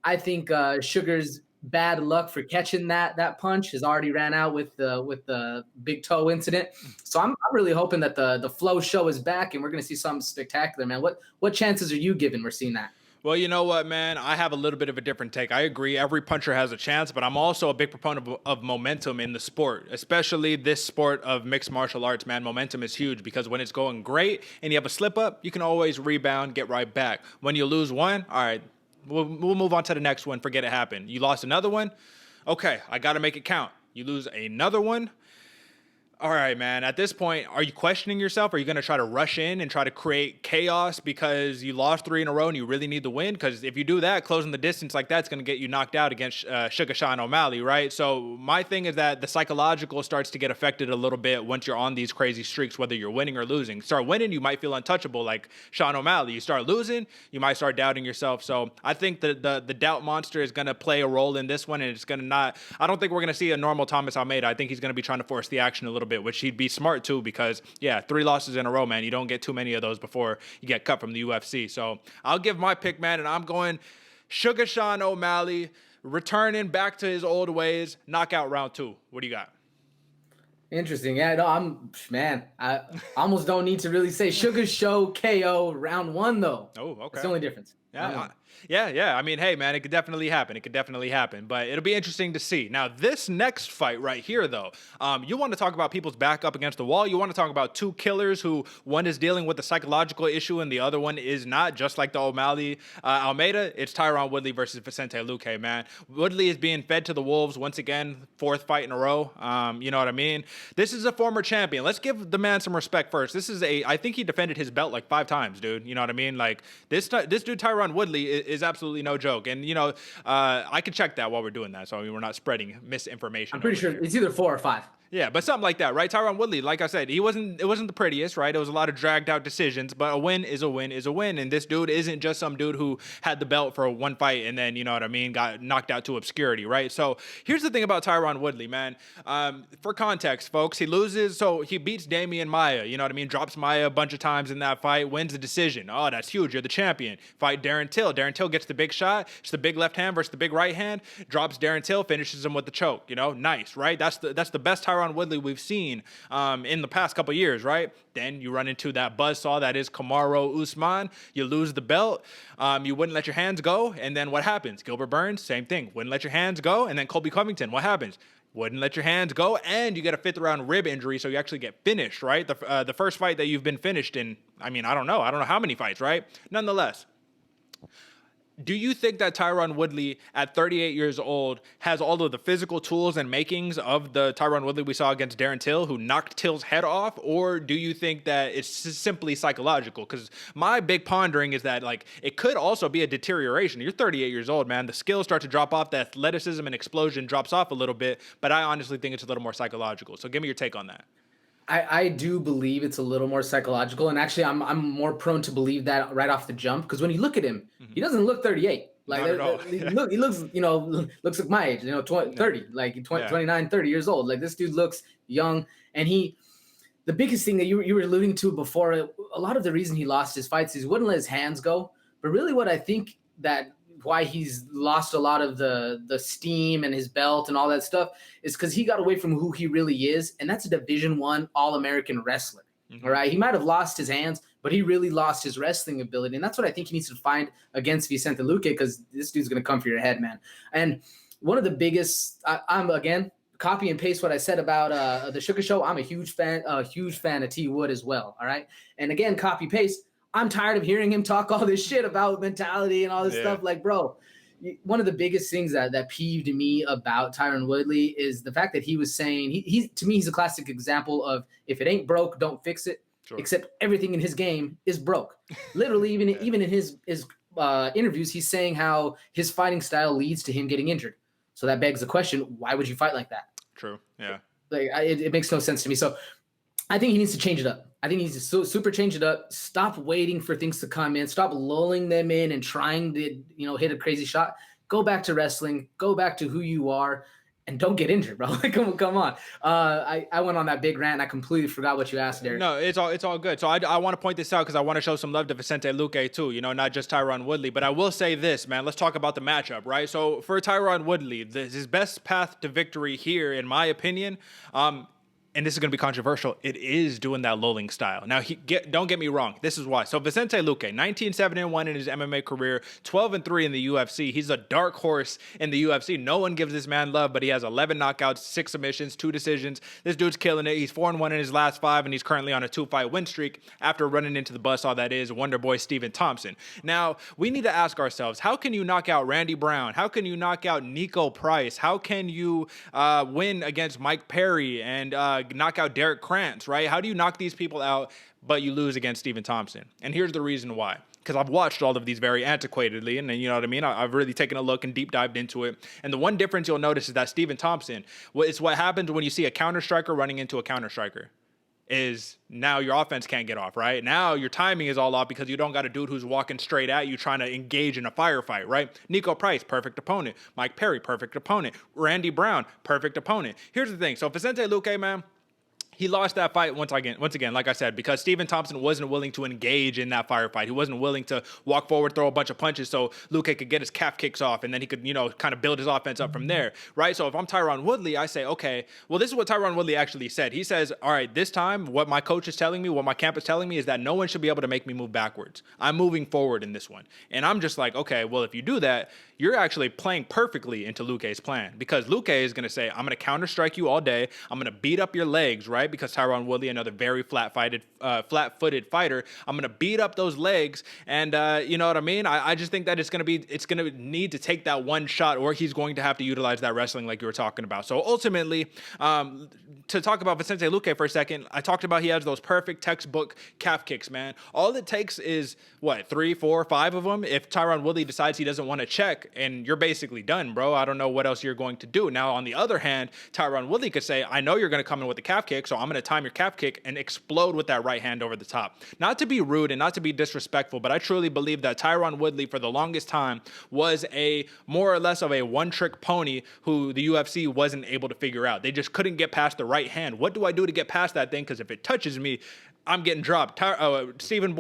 I think Sugar's bad luck for catching that punch has already ran out with the big toe incident. So I'm really hoping that the flow show is back and we're going to see something spectacular, man. What chances are you giving we're seeing that? Well, you know what, man? I have a little bit of a different take. I agree. Every puncher has a chance, but I'm also a big proponent of momentum in the sport, especially this sport of mixed martial arts, man. Momentum is huge because when it's going great and you have a slip up, you can always rebound, get right back. When you lose one, all right, we'll move on to the next one. Forget it happened. You lost another one. Okay, I got to make it count. You lose another one. All right, man. At this point, are you questioning yourself? Are you going to try to rush in and try to create chaos because you lost 3 in a row and you really need the win? Because if you do that, closing the distance like that's going to get you knocked out against Sugar Sean O'Malley, right? So my thing is that the psychological starts to get affected a little bit once you're on these crazy streaks, whether you're winning or losing. Start winning, you might feel untouchable like Sean O'Malley. You start losing, you might start doubting yourself. So I think the doubt monster is going to play a role in this one, and it's going to not. I don't think we're going to see a normal Thomas Almeida. I think he's going to be trying to force the action a little bit, which he'd be smart too, because 3 losses in a row, man. You don't get too many of those before you get cut from the UFC. So I'll give my pick, man, and I'm going Sugar Sean O'Malley, returning back to his old ways, knockout round 2. What do you got? Interesting. Yeah, no, I almost don't need to really say Sugar Show KO round 1 though. Oh, okay. That's the only difference. Yeah. I mean, hey, man, it could definitely happen. But it'll be interesting to see. Now, this next fight right here, though, you want to talk about people's back up against the wall. You want to talk about 2 killers who one is dealing with a psychological issue and the other one is not, just like the O'Malley Almeida. It's Tyron Woodley versus Vicente Luque, man. Woodley is being fed to the wolves once again, 4th fight in a row. You know what I mean? This is a former champion. Let's give the man some respect first. I think he defended his belt like 5 times, dude. You know what I mean? Like, this dude, Tyron Woodley, is absolutely no joke. And, I can check that while we're doing that. So, I mean, we're not spreading misinformation. I'm pretty sure it's either 4 or 5. Yeah, but something like that, right? Tyron Woodley, like I said, it wasn't the prettiest, right? It was a lot of dragged out decisions, but a win is a win is a win. And this dude isn't just some dude who had the belt for 1 fight and then, you know what I mean, got knocked out to obscurity, right? So here's the thing about Tyron Woodley, man. For context, folks, he loses, so he beats Damian Maia, you know what I mean? Drops Maia a bunch of times in that fight, wins the decision. Oh, that's huge. You're the champion. Fight Darren Till. Darren Till gets the big shot. It's the big left hand versus the big right hand. Drops Darren Till, finishes him with the choke. Nice, right? That's the best Tyron Woodley we've seen in the past couple years, right? Then you run into that buzzsaw that is Kamaru Usman. You lose the belt. You wouldn't let your hands go, and then what happens? Gilbert Burns, same thing. Wouldn't let your hands go, and then Colby Covington, what happens? Wouldn't let your hands go, and you get a 5th round rib injury, so you actually get finished, right? The first fight that you've been finished in, I mean, I don't know how many fights, right? Nonetheless, do you think that Tyron Woodley at 38 years old has all of the physical tools and makings of the Tyron Woodley we saw against Darren Till, who knocked Till's head off? Or do you think that it's simply psychological? Because my big pondering is that, like, it could also be a deterioration. You're 38 years old, man. The skills start to drop off. The athleticism and explosion drops off a little bit. But I honestly think it's a little more psychological. So give me your take on that. I do believe it's a little more psychological, and actually I'm more prone to believe that right off the jump, because when you look at him, he doesn't look 38. Like, he looks, looks like my age, 30, like 29, 30 years old. Like, this dude looks young, and the biggest thing that you were alluding to before, a lot of the reason he lost his fights is he wouldn't let his hands go. But really what I think that why he's lost a lot of the steam and his belt and all that stuff is because he got away from who he really is, and that's a Division I All-American wrestler. Mm-hmm. All right, he might have lost his hands, but he really lost his wrestling ability, and that's what I think he needs to find against Vicente Luque, because this dude's gonna come for your head, man. And one of the biggest, I'm again copy and paste what I said about the Sugar Show. I'm a huge fan of T Wood as well. All right, and again, copy paste. I'm tired of hearing him talk all this shit about mentality and all this stuff. Like, bro, one of the biggest things that peeved me about Tyron Woodley is the fact that he was saying, to me, he's a classic example of, if it ain't broke, don't fix it. Sure. Except everything in his game is broke. Literally, even in his interviews, he's saying how his fighting style leads to him getting injured. So that begs the question, why would you fight like that? True, yeah. Like, it makes no sense to me. So I think he needs to change it up. I think he needs to super change it up. Stop waiting for things to come in. Stop lulling them in and trying to, hit a crazy shot. Go back to wrestling. Go back to who you are, and don't get injured, bro. Like, come on. I went on that big rant. And I completely forgot what you asked, Derick. No, it's all good. So I want to point this out because I want to show some love to Vicente Luque too. Not just Tyron Woodley. But I will say this, man. Let's talk about the matchup, right? So for Tyron Woodley, his best path to victory here, in my opinion, and this is going to be controversial, it is doing that lulling style. Now, don't get me wrong. This is why. So Vicente Luque, 19-7-1 in his MMA career, 12-3 in the UFC. He's a dark horse in the UFC. No one gives this man love, but he has 11 knockouts, 6 submissions, 2 decisions. This dude's killing it. He's 4-1 in his last 5, and he's currently on a 2-fight win streak after running into the buzzsaw that is Wonder Boy Stephen Thompson. Now, we need to ask ourselves, how can you knock out Randy Brown? How can you knock out Nico Price? How can you win against Mike Perry and knock out Derek Krantz, right? How do you knock these people out, but you lose against Stephen Thompson? And here's the reason why. Because I've watched all of these very antiquatedly, and you know what I mean? I've really taken a look and deep dived into it. And the one difference you'll notice is that Stephen Thompson, it's what happens when you see a counter striker running into a counter striker. Is now your offense can't get off, right? Now your timing is all off because you don't got a dude who's walking straight at you trying to engage in a firefight, right? Nico Price, perfect opponent. Mike Perry, perfect opponent. Randy Brown, perfect opponent. Here's the thing. So Vicente Luque, man, he lost that fight once again, like I said, because Stephen Thompson wasn't willing to engage in that firefight. He wasn't willing to walk forward, throw a bunch of punches so Luque could get his calf kicks off, and then he could, you know, kind of build his offense up from there, right? So if I'm Tyron Woodley, I say, okay, well, this is what Tyron Woodley actually said. He says, all right, this time, what my coach is telling me, what my camp is telling me is that no one should be able to make me move backwards. I'm moving forward in this one. And I'm just like, okay, well, if you do that, you're actually playing perfectly into Luque's plan, because Luque is going to say, I'm going to counter strike you all day. I'm going to beat up your legs, right? Because Tyron Woodley, another very flat-footed fighter, I'm going to beat up those legs. And you know what I mean? I just think that it's going to need to take that one shot, or he's going to have to utilize that wrestling like you were talking about. So ultimately, to talk about Vicente Luque for a second, I talked about he has those perfect textbook calf kicks, man. All it takes is, 3, 4, 5 of them? If Tyron Woodley decides he doesn't want to check, and you're basically done, bro. I don't know what else you're going to do. Now, on the other hand, Tyron Woodley could say, I know you're going to come in with a calf kick, so I'm going to time your calf kick and explode with that right hand over the top. Not to be rude and not to be disrespectful, but I truly believe that Tyron Woodley, for the longest time, was a more or less of a one-trick pony who the UFC wasn't able to figure out. They just couldn't get past the right hand. What do I do to get past that thing? Because if it touches me, I'm getting dropped. Stephen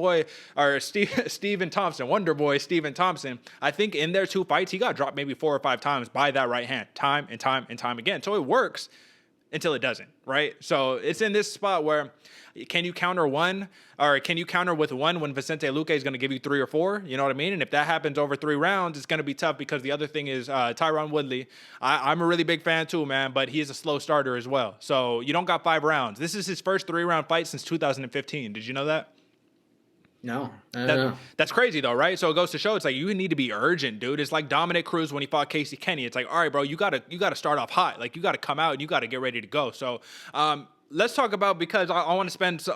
Thompson, Wonder Boy Stephen Thompson, I think in their 2 fights, he got dropped maybe 4 or 5 times by that right hand, time and time and time again. So it works until it doesn't, right? So it's in this spot where, can you counter one, or can you counter with one when Vicente Luque is going to give you 3 or 4? You know what I mean? And if that happens over 3 rounds, it's going to be tough, because the other thing is Tyron Woodley. I'm a really big fan too, man, but he is a slow starter as well. So you don't got 5 rounds. This is his first 3-round fight since 2015. Did you know that? No. That's crazy though, right? So it goes to show, it's like you need to be urgent, dude. It's like Dominic Cruz when he fought Casey Kenny. It's like, all right, bro, you gotta start off hot. Like, you gotta come out and you gotta get ready to go. So let's talk about, because I want to spend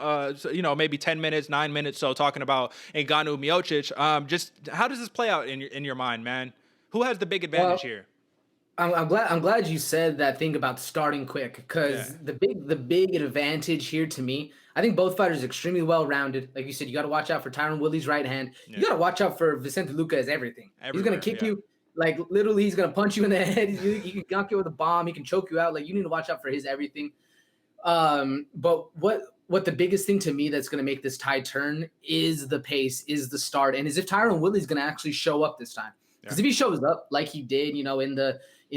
maybe 10 minutes, 9 minutes so talking about Ngannou Miocic. Just how does this play out in your mind, man? Who has the big advantage here? I'm glad you said that thing about starting quick, because the big advantage here to me, I think both fighters are extremely well rounded. Like you said, you got to watch out for Tyron Woodley's right hand. Yeah. You got to watch out for Vicente Luque's everything. He's gonna kick you, like literally, he's gonna punch you in the head. He can knock you with a bomb. He can choke you out. Like, you need to watch out for his everything. But what the biggest thing to me that's gonna make this tide turn is the pace, is the start, and is if Tyron Woodley's gonna actually show up this time. Because if he shows up like he did, in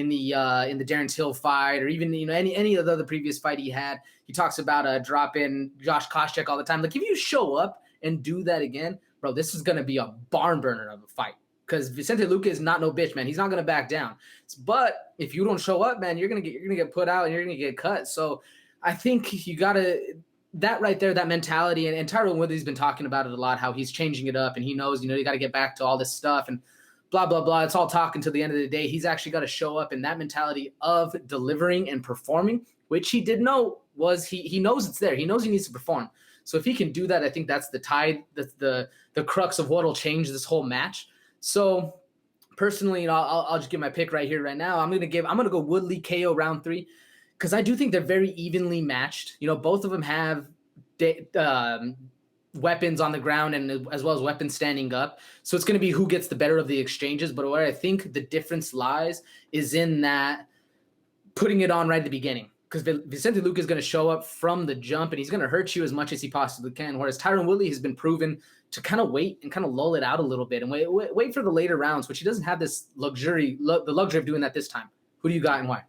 the Darren Till fight, or even any of the other previous fight he had, he talks about dropping Josh Koscheck all the time. Like, if you show up and do that again, bro, this is gonna be a barn burner of a fight. Because Vicente Luque is not no bitch, man. He's not gonna back down. But if you don't show up, man, you're gonna get put out and you're gonna get cut. So I think you gotta, that right there, that mentality, and Tyron Woodley's been talking about it a lot, how he's changing it up, and he knows, you got to get back to all this stuff and blah, blah, blah. It's all talk until the end of the day. He's actually got to show up in that mentality of delivering and performing, which he did know was he knows it's there. He knows he needs to perform. So if he can do that, I think that's the tide, that's the crux of what will change this whole match. So personally, I'll just give my pick right here, right now. I'm going to go Woodley KO round 3, because I do think they're very evenly matched. Both of them have weapons on the ground, and as well as weapons standing up. So it's going to be who gets the better of the exchanges. But where I think the difference lies is in that putting it on right at the beginning. Because Vicente Luque is going to show up from the jump, and he's going to hurt you as much as he possibly can. Whereas Tyron Woodley has been proven to kind of wait and kind of lull it out a little bit and wait for the later rounds, which he doesn't have the luxury of doing that this time. Who do you got and why?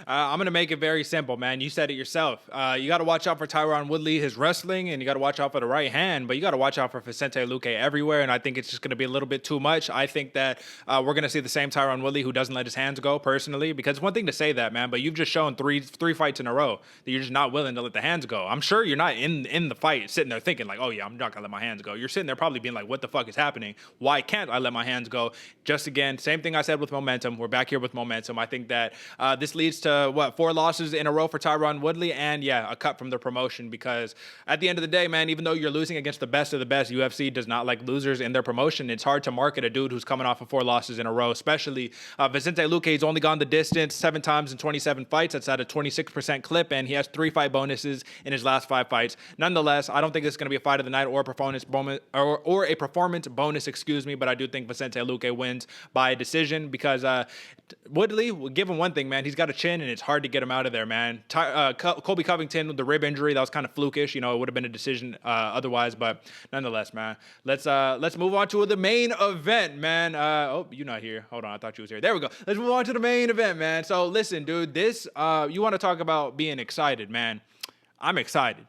I'm going to make it very simple, man. You said it yourself. You got to watch out for Tyron Woodley, his wrestling, and you got to watch out for the right hand, but you got to watch out for Vicente Luque everywhere, and I think it's just going to be a little bit too much. I think that we're going to see the same Tyron Woodley who doesn't let his hands go, personally, because it's one thing to say that, man, but you've just shown three fights in a row that you're just not willing to let the hands go. I'm sure you're not in the fight sitting there thinking like, oh yeah, I'm not going to let my hands go. You're sitting there probably being like, what the fuck is happening? Why can't I let my hands go? Just again, same thing I said with momentum. We're back here with momentum. I think that this leads to to 4 losses in a row for Tyron Woodley, and a cut from the promotion, because at the end of the day, man, even though you're losing against the best of the best, UFC does not like losers in their promotion. It's hard to market a dude who's coming off of 4 losses in a row, especially Vicente Luque. He's only gone the distance 7 times in 27 fights. That's at a 26% clip, and he has 3 fight bonuses in his last 5 fights. Nonetheless, I don't think it's going to be a fight of the night or a performance bonus, or a performance bonus, but I do think Vicente Luque wins by decision, because Woodley, will give him one thing, man. He's got a chin, and it's hard to get him out of there, man. Colby Covington with the rib injury, that was kind of flukish. It would have been a decision otherwise, but nonetheless, man. Let's move on to the main event, man. You're not here. Hold on, I thought you was here. There we go. Let's move on to the main event, man. So listen, dude, this you want to talk about being excited, man. I'm excited,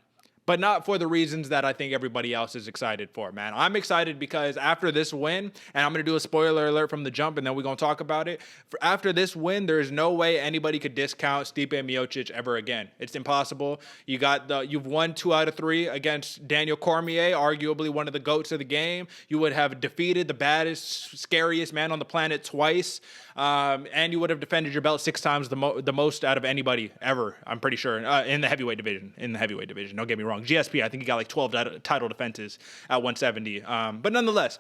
but not for the reasons that I think everybody else is excited for, man. I'm excited because after this win, and I'm going to do a spoiler alert from the jump, and then we're going to talk about it. After this win, there's no way anybody could discount Stipe Miocic ever again. It's impossible. You've won 2 out of 3 against Daniel Cormier, arguably one of the GOATs of the game. You would have defeated the baddest, scariest man on the planet twice. And you would have defended your belt 6 times the most out of anybody ever, I'm pretty sure, in the heavyweight division. Don't get me wrong. GSP, I think he got like 12 title defenses at 170. But nonetheless,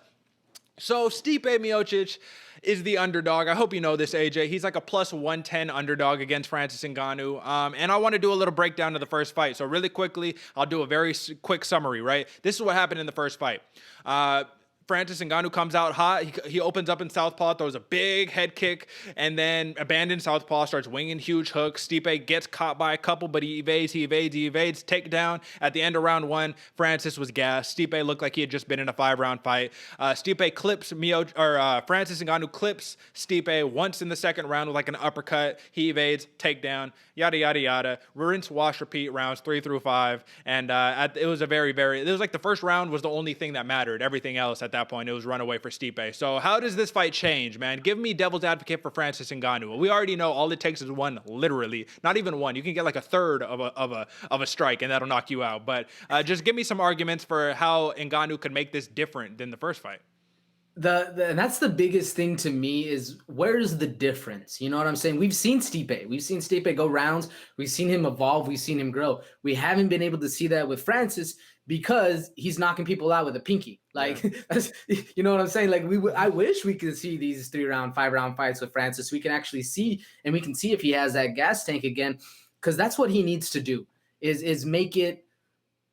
so Stipe Miocic is the underdog. I hope you know this, AJ. He's like a plus 110 underdog against Francis Ngannou. And I want to do a little breakdown of the first fight. So really quickly, I'll do a very quick summary, right? This is what happened in the first fight. Francis Ngannou comes out hot. He opens up in southpaw, throws a big head kick, and then abandons southpaw, starts winging huge hooks. Stipe gets caught by a couple, but he evades. Takedown. At the end of round 1, Francis was gassed. Stipe looked like he had just been in a 5-round fight. Stipe clips Francis Ngannou clips Stipe once in the second round with like an uppercut. He evades, takedown, yada, yada, yada. Rinse, wash, repeat rounds 3 through 5. And it was it was like the first round was the only thing that mattered. Everything else at that point, it was runaway for Stipe. So how does this fight change, man? Give me devil's advocate for Francis Ngannou. We already know all it takes is one, literally. Not even one. You can get like a third of a strike, and that'll knock you out. But just give me some arguments for how Ngannou could make this different than the first fight. And that's the biggest thing to me is where's the difference? You know what I'm saying? We've seen Stipe go rounds. We've seen him evolve. We've seen him grow. We haven't been able to see that with Francis because he's knocking people out with a pinky. Like, you know what I'm saying? Like, I wish we could see these 3-round, 5-round fights with Francis. We can actually see, and we can see if he has that gas tank again, because that's what he needs to do is make it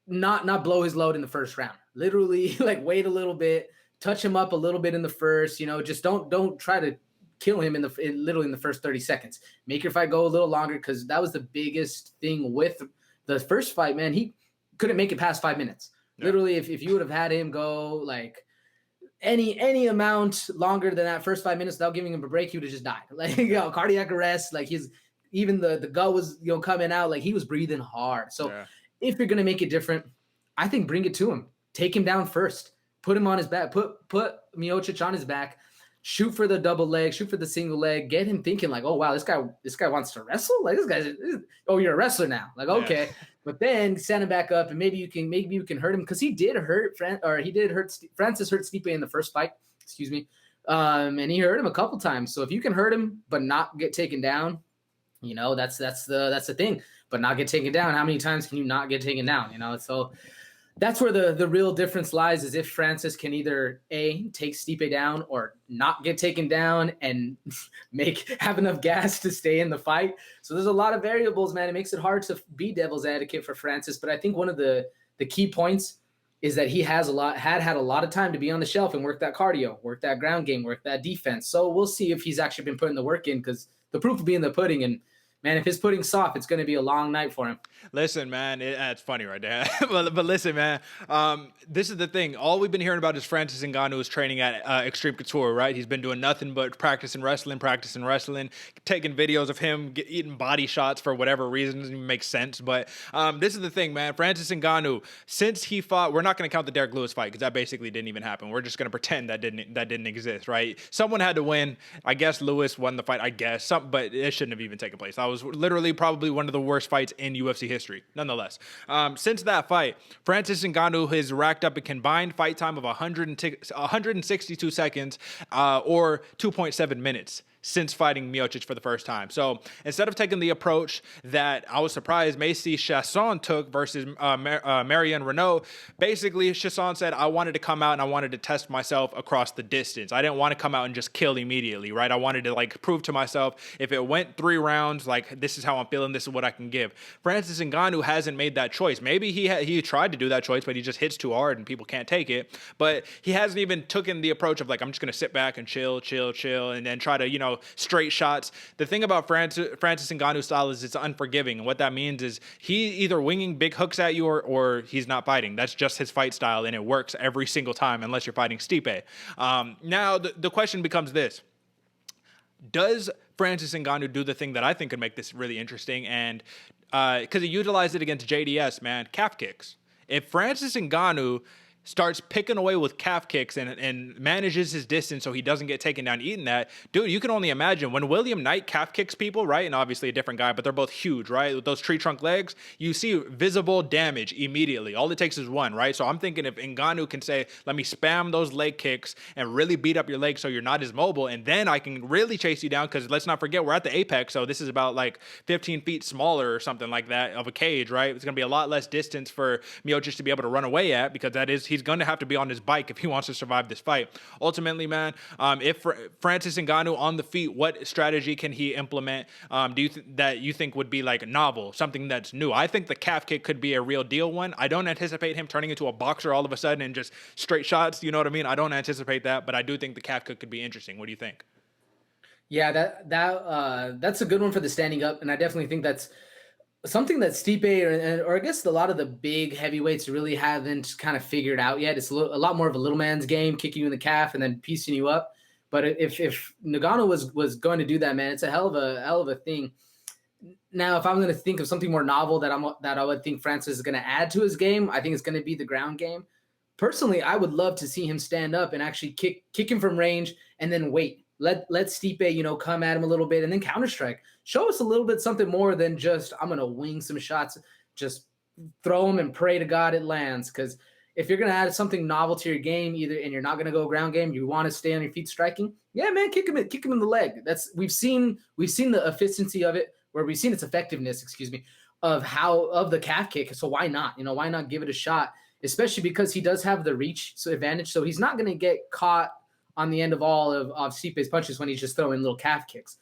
not blow his load in the first round. Literally, like, wait a little bit, touch him up a little bit in the first, just don't try to kill him literally in the first 30 seconds. Make your fight go a little longer, because that was the biggest thing with the first fight, man. He couldn't make it past 5 minutes. Yeah. Literally, if you would have had him go like any amount longer than that first 5 minutes without giving him a break, he would have just died. Like, cardiac arrest, like even the gut was coming out, like he was breathing hard. So if you're gonna make it different, I think bring it to him. Take him down first. Put him on his back. Put Miocic on his back. Shoot for the double leg. Shoot for the single leg. Get him thinking like, oh wow, this guy wants to wrestle. Like you're a wrestler now. Like okay, but then stand him back up, and maybe you can hurt him, because he did hurt Francis hurt Stipe in the first fight. Excuse me, and he hurt him a couple times. So if you can hurt him but not get taken down, that's the thing. But not get taken down. How many times can you not get taken down? So. That's where the real difference lies, is if Francis can either take Stipe down or not get taken down and have enough gas to stay in the fight. So there's a lot of variables, man. It makes it hard to be devil's advocate for Francis. But I think one of the key points is that he had a lot of time to be on the shelf and work that cardio, work that ground game, work that defense. So we'll see if he's actually been putting the work in, because the proof will be in the pudding. And man, if his pudding's soft, it's going to be a long night for him. Listen, man, it's funny right there. but listen, man, this is the thing. All we've been hearing about is Francis Ngannou is training at Extreme Couture, right? He's been doing nothing but practicing wrestling, taking videos of him eating body shots for whatever reason. Doesn't even make sense. But this is the thing, man. Francis Ngannou, since he fought, we're not going to count the Derek Lewis fight, because that basically didn't even happen. We're just going to pretend that didn't exist, right? Someone had to win. I guess Lewis won the fight, but it shouldn't have even taken place. That was literally probably one of the worst fights in UFC history. Nonetheless, since that fight, Francis Ngannou has racked up a combined fight time of 162 seconds or 2.7 minutes. since fighting Miocic for the first time. So instead of taking the approach that I was surprised Macy Chasson took versus Marion Renault, basically Chasson said, I wanted to come out and I wanted to test myself across the distance. I didn't want to come out and just kill immediately, right? I wanted to like prove to myself if it went 3 rounds, like this is how I'm feeling, this is what I can give. Francis Ngannou hasn't made that choice. Maybe he tried to do that choice, but he just hits too hard and people can't take it. But he hasn't even taken the approach of like, I'm just going to sit back and chill, and then try to, you know, straight shots. The thing about Francis Ngannou's style is it's unforgiving. And what that means is he either winging big hooks at you or he's not fighting. That's just his fight style, and it works every single time unless you're fighting Stipe. Now, the question becomes this. Does Francis Ngannou do the thing that I think could make this really interesting? And because he utilized it against JDS, man, calf kicks. If Francis Ngannou starts picking away with calf kicks and manages his distance so he doesn't get taken down eating that, dude, you can only imagine when William Knight calf kicks people, right? And obviously a different guy, but they're both huge, right? With those tree trunk legs, you see visible damage immediately. All it takes is one, right? So I'm thinking if Ngannou can say, let me spam those leg kicks and really beat up your legs so you're not as mobile, and then I can really chase you down, because let's not forget, we're at the apex, so this is about like 15 feet smaller or something like that of a cage, right? It's going to be a lot less distance for Miocic to be able to run away at, because he's going to have to be on his bike if he wants to survive this fight. Ultimately, man, if Francis Ngannou on the feet, what strategy can he implement that you think would be like novel, something that's new? I think the calf kick could be a real deal one. I don't anticipate him turning into a boxer all of a sudden and just straight shots, you know what I mean? I don't anticipate that, but I do think the calf kick could be interesting. What do you think? Yeah, that's a good one for the standing up, and I definitely think that's something that Stipe or I guess a lot of the big heavyweights really haven't kind of figured out yet. It's a lot more of a little man's game, kicking you in the calf and then piecing you up. But if Ngannou was going to do that, man, it's a hell of a thing. Now, if I'm going to think of something more novel that I would think Francis is going to add to his game, I think it's going to be the ground game. Personally, I would love to see him stand up and actually kick him from range and then wait. Let Stipe, you know, come at him a little bit and then counter strike. Show us a little bit something more than just I'm gonna wing some shots, just throw them and pray to God it lands. Because if you're gonna add something novel to your game, and you're not gonna go ground game, you want to stay on your feet striking. Yeah, man, kick him in the leg. We've seen the efficiency of it, where we've seen its effectiveness, of the calf kick. So why not? You know, why not give it a shot? Especially because he does have the reach advantage, so he's not gonna get caught on the end of all of Stipe's punches when he's just throwing little calf kicks.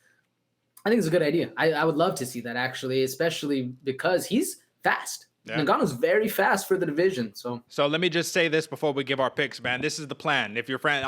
I think it's a good idea. I would love to see that, actually, especially because he's fast. Yeah. Ngannou's very fast for the division. So let me just say this before we give our picks, man. This is the plan. If you're I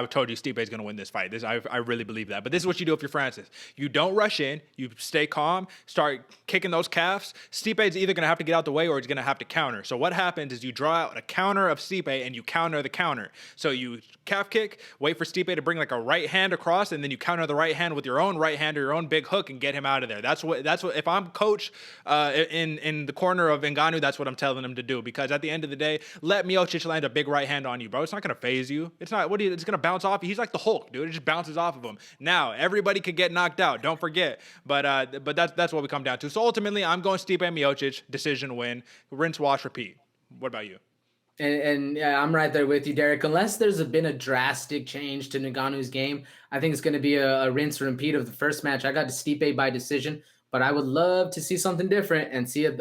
told you Stipe's going to win this fight. I really believe that. But this is what you do if you're Francis. You don't rush in. You stay calm. Start kicking those calves. Stipe's either going to have to get out the way or he's going to have to counter. So what happens is you draw out a counter of Stipe and you counter the counter. So you calf kick, wait for Stipe to bring like a right hand across, and then you counter the right hand with your own right hand or your own big hook and get him out of there. That's what if I'm coach in the corner of Ngannou, that's what I'm telling him to do, because at the end of the day, let Miocic land a big right hand on you, bro. It's not going to phase you. It's not, it's going to bounce off. He's like the Hulk, dude. It just bounces off of him. Now, everybody could get knocked out. Don't forget. But that's what we come down to. So ultimately, I'm going Stipe Miocic, decision win, rinse, wash, repeat. What about you? And yeah, I'm right there with you, Derick. Unless there's been a drastic change to Ngannou's game, I think it's going to be a rinse and repeat of the first match. I got to Stipe by decision. But I would love to see something different and see a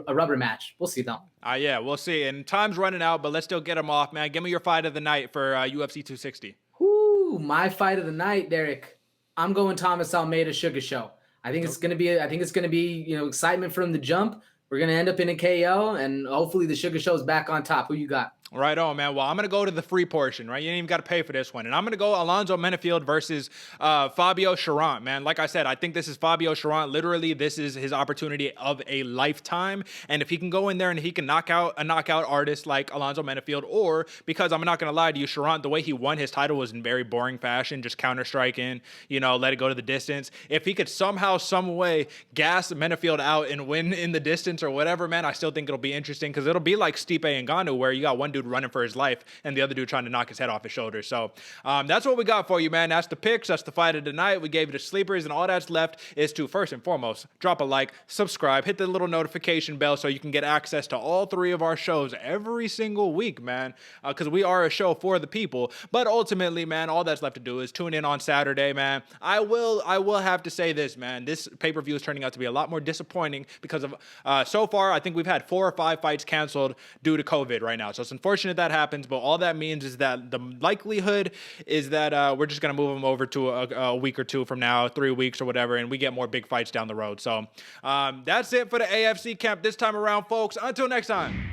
rubber match. We'll see, though. Yeah, we'll see. And time's running out, but let's still get them off, man. Give me your fight of the night for UFC 260. Whoo, my fight of the night, Derick. I'm going Thomas Almeida Sugar Show. I think it's gonna be excitement from the jump. We're gonna end up in a KO, and hopefully the Sugar Show's back on top. Who you got? Right on, man. Well, I'm going to go to the free portion, right? You ain't even got to pay for this one. And I'm going to go Alonzo Menafield versus Fabio Cherant, man. Like I said, I think this is Fabio Cherant. Literally, this is his opportunity of a lifetime. And if he can go in there and he can knock out a knockout artist like Alonzo Menafield, or because I'm not going to lie to you, Cherant, the way he won his title was in very boring fashion, just counter-striking, let it go to the distance. If he could somehow, some way gas Menafield out and win in the distance or whatever, man, I still think it'll be interesting, because it'll be like Stipe and Ngannou, where you got one dude dude running for his life and the other dude trying to knock his head off his shoulder. So that's what we got for you, man. That's the picks. That's the fight of the night. We gave you the sleepers, and all that's left is to, first and foremost, drop a like, subscribe, hit the little notification bell so you can get access to all 3 of our shows every single week, man, because we are a show for the people. But ultimately, man, all that's left to do is tune in on Saturday, man. I will have to say this, man. This pay-per-view is turning out to be a lot more disappointing because of so far I think we've had 4 or 5 fights canceled due to COVID right now. So it's unfortunate that happens, but all that means is that the likelihood is that we're just going to move them over to a week or 2 from now, 3 weeks or whatever, and we get more big fights down the road. So that's it for the AFC camp this time around, folks. Until next time.